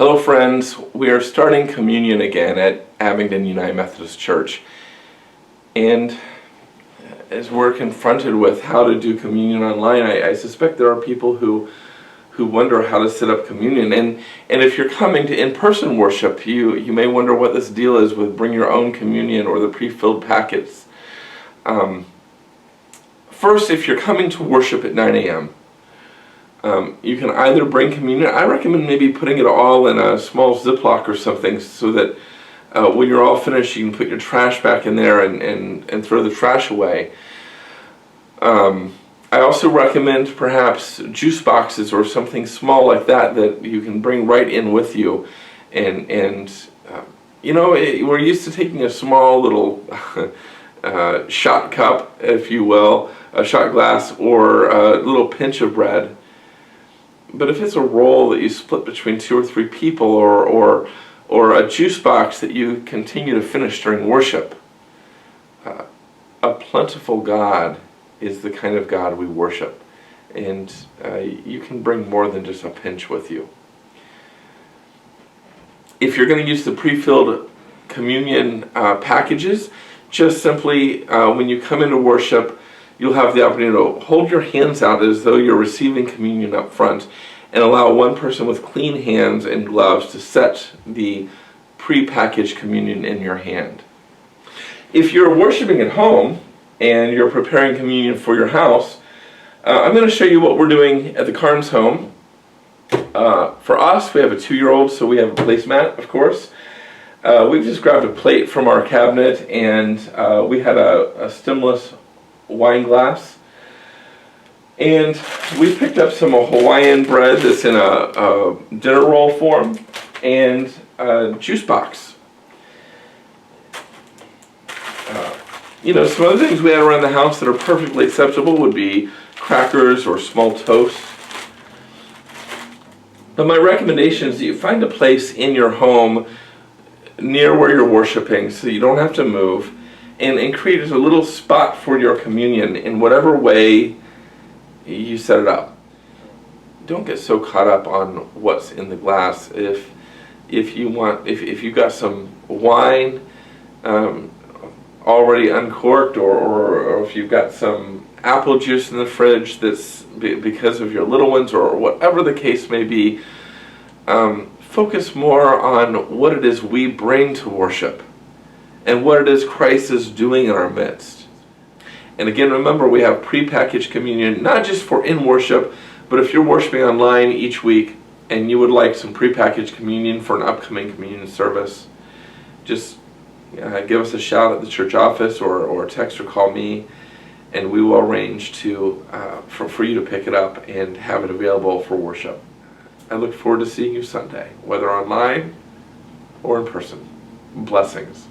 Hello friends, we are starting communion again at Abingdon United Methodist Church, and as we're confronted with how to do communion online, I suspect there are people who wonder how to set up communion, and if you're coming to in-person worship, you may wonder what this deal is with bring your own communion or the pre-filled packets. First, if you're coming to worship at 9 a.m., you can either bring communion. I recommend maybe putting it all in a small Ziploc or something so that when you're all finished you can put your trash back in there and throw the trash away. I also recommend perhaps juice boxes or something small like that you can bring right in with you. We're used to taking a small little shot cup, if you will, a shot glass, or a little pinch of bread. But if it's a roll that you split between 2 or 3 people, or a juice box that you continue to finish during worship, a plentiful God is the kind of God we worship, and you can bring more than just a pinch with you. If you're going to use the pre-filled communion packages, just simply when you come into worship, you'll have the opportunity to hold your hands out as though you're receiving communion up front and allow one person with clean hands and gloves to set the pre-packaged communion in your hand. If you're worshiping at home and you're preparing communion for your house, I'm going to show you what we're doing at the Carnes home. For us, we have a 2-year-old, so we have a placemat, of course. We've just grabbed a plate from our cabinet, and we had a stemless wine glass, and we picked up some Hawaiian bread that's in a dinner roll form, and a juice box. Some other things we had around the house that are perfectly acceptable would be crackers or small toast. But my recommendation is that you find a place in your home near where you're worshiping so you don't have to move, and create a little spot for your communion in whatever way you set it up. Don't get so caught up on what's in the glass. If you've got some wine already uncorked, or if you've got some apple juice in the fridge that's because of your little ones, or whatever the case may be, focus more on what it is we bring to worship and what it is Christ is doing in our midst. And again, remember, we have pre-packaged communion, not just for in worship, but if you're worshiping online each week and you would like some pre-packaged communion for an upcoming communion service, just give us a shout at the church office, or text or call me, and we will arrange for you to pick it up and have it available for worship. I look forward to seeing you Sunday, whether online or in person. Blessings.